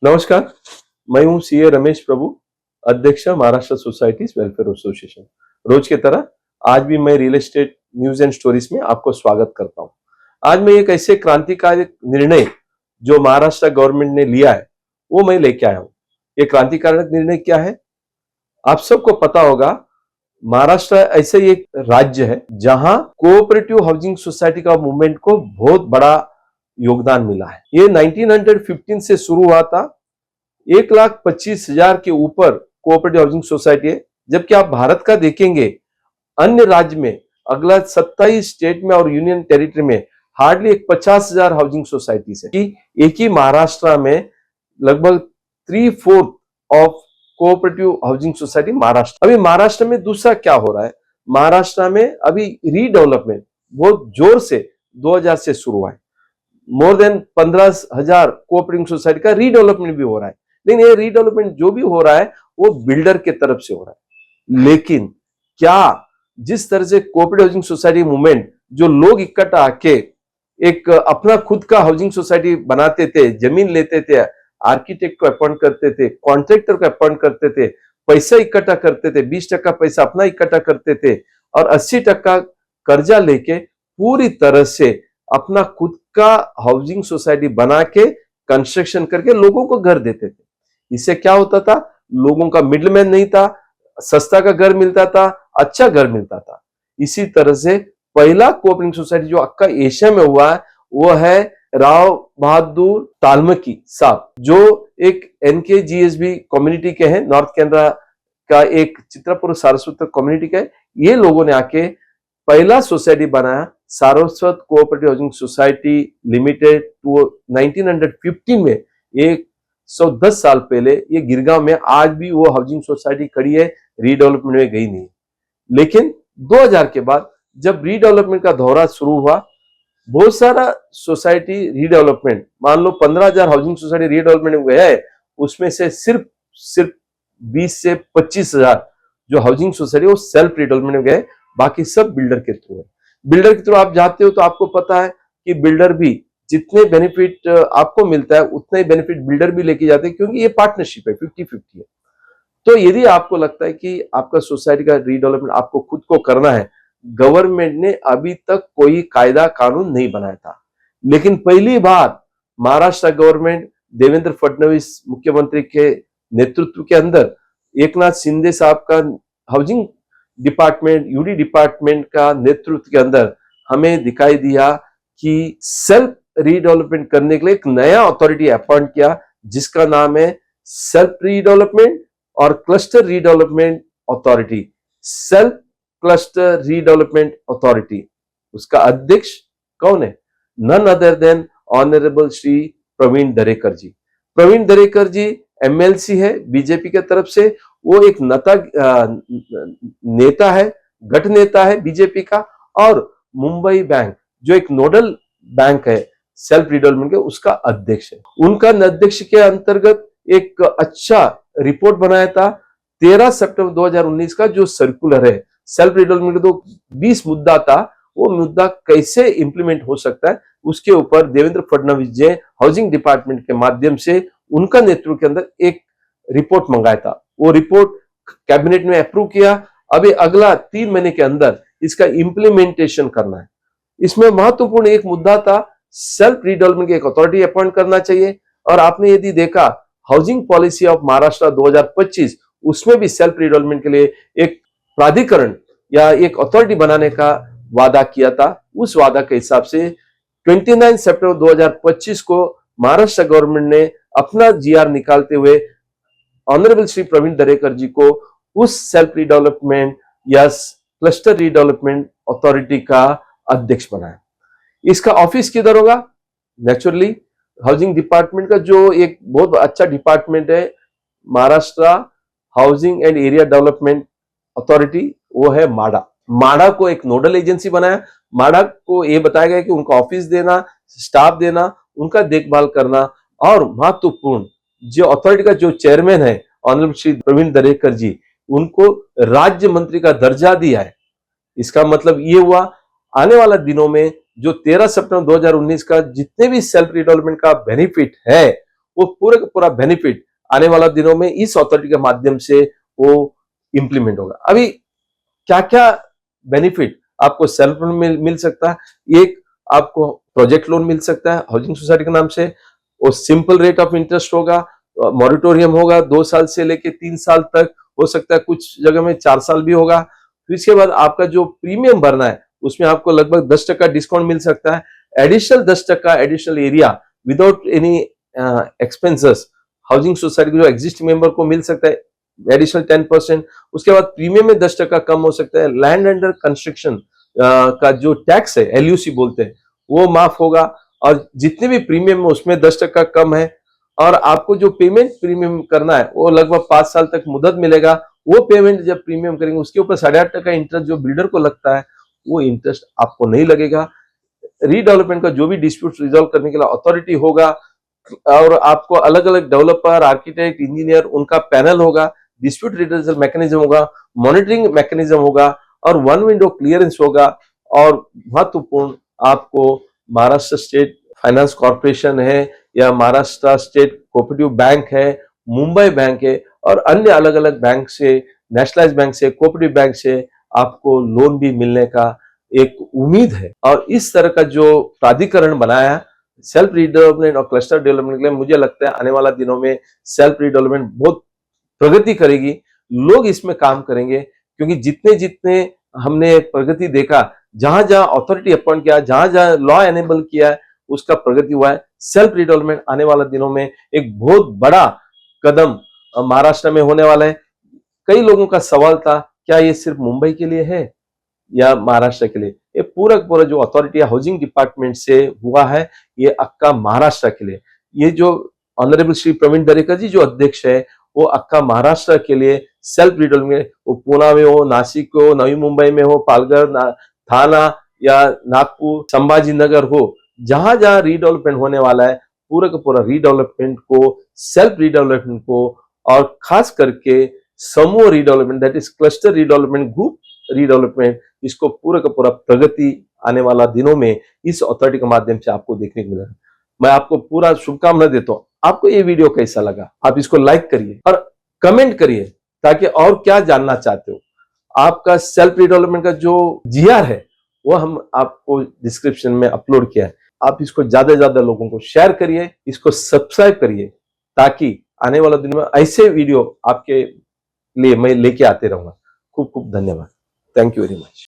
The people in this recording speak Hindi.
नमस्कार, मैं हूं सीए रमेश प्रभु, अध्यक्ष महाराष्ट्र सोसाइटीज वेलफेयर एसोसिएशन। रोज की तरह आज भी मैं real estate news and stories में आपको स्वागत करता हूं। आज मैं एक ऐसे क्रांतिकारी निर्णय जो महाराष्ट्र गवर्नमेंट ने लिया है वो मैं लेके आया हूं। ये क्रांतिकारी निर्णय क्या है? आप सबको पता होगा, महाराष्ट्र ऐसे ही एक राज्य है जहां कोऑपरेटिव हाउसिंग सोसाइटी का मूवमेंट को बहुत बड़ा योगदान मिला है। ये 1915 से शुरू हुआ था। 1,25,000 के ऊपर कोऑपरेटिव हाउसिंग सोसाइटी है, जबकि आप भारत का देखेंगे अन्य राज्य में, अगला 27 स्टेट में और यूनियन टेरिटरी में हार्डली एक 50,000 हाउसिंग सोसाइटीज है कि एक ही महाराष्ट्र में लगभग 3/4 of cooperative housing society Maharashtra. अभी महाराष्ट्र में दूसरा क्या हो रहा है? महाराष्ट्र में अभी रीडेवलपमेंट बहुत जोर से 2000 से शुरू हुआ है। मोर देन 15,000 कोऑपरेटिव सोसाइटी का रीडेवलपमेंट भी हो रहा है। लेकिन ये रीडेवलपमेंट जो भी हो रहा है वो बिल्डर के तरफ से हो रहा है। लेकिन क्या जिस तरह से कोऑपरेटिव हाउसिंग सोसाइटी मूवमेंट, जो लोग इकट्ठा आके एक अपना खुद का हाउसिंग सोसाइटी बनाते थे, जमीन लेते थे, आर्किटेक्ट को अपॉइंट करते थे, कॉन्ट्रैक्टर को अपॉइंट करते थे, पैसा इकट्ठा करते थे, 20% पैसा अपना इकट्ठा करते थे और 80% कर्जा लेके पूरी तरह से अपना खुद का हाउसिंग सोसाइटी बना के कंस्ट्रक्शन करके लोगों को घर देते थे। इससे क्या होता था? लोगों का मिडलमैन नहीं था, सस्ता का घर मिलता था, अच्छा घर मिलता था। इसी तरह से पहला कोऑपरेटिव सोसाइटी जो अक्का एशिया में हुआ है वो है राव बहादुर तालमकी साहब, जो एक एनकेजीएसबी कम्युनिटी के हैं, नॉर्थ कैनरा का एक चित्रपुर सारस्वत कम्युनिटी का है। ये लोगों ने आके पहला सोसाइटी बनाया, Saraswat cooperative housing society limited. 1915 में, 110 साल पहले, ये गिरगांव में आज भी वो हाउसिंग सोसाइटी खड़ी है, रीडेवलपमेंट में गई नहीं। लेकिन 2000 के बाद जब रीडेवलपमेंट का दौरा शुरू हुआ, बहुत सारा सोसाइटी रीडेवलपमेंट, मान लो 15,000 हाउसिंग सोसाइटी रीडेवलपमेंट में गया है, उसमें से सिर्फ 20 से 25,000 जो हाउसिंग सोसाइटी वो सेल्फ रीडेवलपमेंट में गए, बाकी सब बिल्डर के थ्रू है। बिल्डर के थ्रू आप जाते हो तो आपको पता है कि बिल्डर भी जितने बेनिफिट आपको मिलता है उतने ही बेनिफिट बिल्डर भी लेके जाते हैं, क्योंकि ये पार्टनरशिप है, 50-50 है। तो यदि आपको लगता है कि आपका सोसाइटी का रीडेवलपमेंट आपको खुद को करना है, गवर्नमेंट ने अभी तक कोई कायदा कानून नहीं बनाया था, लेकिन पहली बार महाराष्ट्र गवर्नमेंट देवेंद्र फडणवीस मुख्यमंत्री के नेतृत्व के अंदर, एकनाथ शिंदे साहब का हाउसिंग डिपार्टमेंट, यूडी डिपार्टमेंट का नेतृत्व के अंदर हमें दिखाई दिया कि सेल्फ रीडेवलपमेंट करने के लिए एक नया अथॉरिटी अपॉइंट किया, जिसका नाम है सेल्फ रीडेवलपमेंट और cluster redevelopment authority. Self cluster redevelopment authority, उसका अध्यक्ष कौन है? None other than honourable Shri Pravin Darekar ji. Pravin Darekar ji MLC है बीजेपी के तरफ से। वो एक नेता है, गठ नेता है बीजेपी का, और मुंबई बैंक जो एक नोडल बैंक है सेल्फ रिडेवलपमेंट के, उसका अध्यक्ष है। उनका अध्यक्ष के अंतर्गत एक अच्छा रिपोर्ट बनाया था 13 सितंबर 2019 का, जो सर्कुलर है सेल्फ रिडेवलपमेंट का। तो 20 मुद्दा था, वो मुद्दा कैसे इंप्लीमेंट हो सकता है उसके ऊपर देवेंद्र फडणवीस जी हाउसिंग डिपार्टमेंट के माध्यम से उनका नेतृत्व के अंदर एक रिपोर्ट मंगाया था। वो रिपोर्ट कैबिनेट में अप्रूव किया। अभी अगला 3 महीने के अंदर इसका इंप्लीमेंटेशन करना है। इसमें महत्वपूर्ण एक मुद्दा था, सेल्फ रिडेवलपमेंट की एक अथॉरिटी अपॉइंट करना चाहिए। और आपने यदि देखा हाउसिंग पॉलिसी ऑफ महाराष्ट्र 2025, उसमें भी सेल्फ रिडेवलपमेंट के लिए एक प्राधिकरण या एक अथॉरिटी बनाने का वादा किया था। उस वादा के हिसाब से 29 सितंबर 2025 को महाराष्ट्र गवर्नमेंट ने अपना जीआर निकालते हुए ऑनरेबल श्री प्रवीण दरेकर जी को उस सेल्फ रिडेवलपमेंट या क्लस्टर रिडेवलपमेंट अथॉरिटी का अध्यक्ष बनाया। इसका ऑफिस किधर होगा? नेचुरली हाउसिंग डिपार्टमेंट का जो एक बहुत अच्छा डिपार्टमेंट है, Maharashtra housing and area development authority, वो है माडा। माडा को एक नोडल एजेंसी बनाया। माडा को ये बताया गया कि उनका ऑफिस देना, स्टाफ देना, उनका देखभाल करना, और महत्वपूर्ण जो अथॉरिटी का जो चेयरमैन है ऑनरेबल श्री प्रवीण दरेकर जी, उनको राज्य मंत्री का दर्जा दिया है। इसका मतलब ये हुआ आने वाला दिनों में जो 13 सितंबर 2019 का जितने भी सेल्फ रिडेवलपमेंट का बेनिफिट है वो पूरे का पूरा बेनिफिट आने वाला दिनों में इस अथॉरिटी के माध्यम से वो इंप्लीमेंट होगा। अभी क्या क्या बेनिफिट आपको सेल्फ लोन में मिल सकता है? एक, आपको प्रोजेक्ट लोन मिल सकता है हाउसिंग सोसाइटी के नाम से, वो सिंपल रेट ऑफ इंटरेस्ट होगा, मॉरिटोरियम होगा 2 साल से लेके 3 साल तक, हो सकता है कुछ जगह में 4 साल भी होगा। फिर इसके बाद आपका जो प्रीमियम भरना है उसमें आपको लगभग 10% डिस्काउंट मिल सकता है, additional 10% additional area without any expenses housing society के जो एग्जिस्टिंग मेंबर को मिल सकता है, एडिशनल 10%। उसके बाद प्रीमियम में 10% कम हो सकता है, लैंड अंडर कंस्ट्रक्शन का जो टैक्स है एलयूसी बोलते हैं वो माफ होगा, और जितने भी प्रीमियम है उसमें 10% कम है, और आपको जो पेमेंट प्रीमियम करना है वो लगभग 5 साल तक मुदत मिलेगा। वो पेमेंट जब प्रीमियम करेंगे उसके ऊपर 8.5% इंटरेस्ट जो बिल्डर को लगता है वो इंटरेस्ट आपको नहीं लगेगा। रीडेवलपमेंट का जो भी डिस्प्यूट रिजॉल्व करने के लिए अथॉरिटी होगा, और आपको अलग अलग डेवलपर, आर्किटेक्ट, इंजीनियर उनका पैनल होगा, डिस्प्यूट रिजल्यूशन मैकेनिज्म होगा, मॉनिटरिंग मैकेनिज्म होगा, और वन विंडो क्लियरेंस होगा। और महत्वपूर्ण, आपको महाराष्ट्र स्टेट फाइनेंस कॉर्पोरेशन है या महाराष्ट्र स्टेट कोऑपरेटिव बैंक है, मुंबई बैंक है, और अन्य अलग अलग बैंक से, नेशनलाइज बैंक से, कोऑपरेटिव बैंक से आपको लोन भी मिलने का एक उम्मीद है। और इस तरह का जो प्राधिकरण बनाया सेल्फ रिडेवलपमेंट और क्लस्टर डेवलपमेंट के लिए, मुझे लगता है आने वाला दिनों में सेल्फ रिडेवलपमेंट बहुत प्रगति करेगी, लोग इसमें काम करेंगे, क्योंकि जितने जितने हमने प्रगति देखा, जहां जहां अथॉरिटी अपॉइंट किया, जहां जहां लॉ एनेबल किया है, उसका प्रगति हुआ है। सेल्फ रिडेवलपमेंट आने वाला दिनों में एक बहुत बड़ा कदम महाराष्ट्र में होने वाला है। कई लोगों का सवाल था, क्या ये सिर्फ मुंबई के लिए है या महाराष्ट्र के लिए? ये पूरा पूरा जो अथॉरिटी हाउसिंग डिपार्टमेंट से हुआ है, ये अक्का महाराष्ट्र के लिए। ये जो ऑनरेबल श्री प्रवीण दरेकर जी जो अध्यक्ष है, वो अक्का महाराष्ट्र के लिए सेल्फ रिडेवलपमेंट, वो पुणे में हो, नासिक हो, नवी मुंबई में हो, पालघर, थाना या नागपुर, संभाजी नगर हो, जहां जहां रीडेवलपमेंट होने वाला है, पूरा का पूरा रीडेवलपमेंट को, सेल्फ रिडेवलपमेंट को, और खास करके समूह redevelopment, that is cluster redevelopment, group redevelopment, इसको पूरा का पूरा प्रगति आने वाला दिनों में इस अथॉरिटी के माध्यम से आपको देखने को मिलेगा। मैं आपको पूरा शुभकामना देता हूं। आपको ये वीडियो कैसा लगा, आप इसको लाइक करिए और कमेंट करिए, ताकि और क्या जानना चाहते हो। आपका सेल्फ रिडेवलपमेंट का जो जीआर है वो हम आपको डिस्क्रिप्शन में अपलोड किया है, आप इसको ज्यादा से ज्यादा लोगों को शेयर करिए, इसको सब्सक्राइब करिए, ताकि आने वाला दिन में ऐसे वीडियो आपके लिए मैं लेके आते रहूंगा। खूब खूब धन्यवाद। Thank you very much.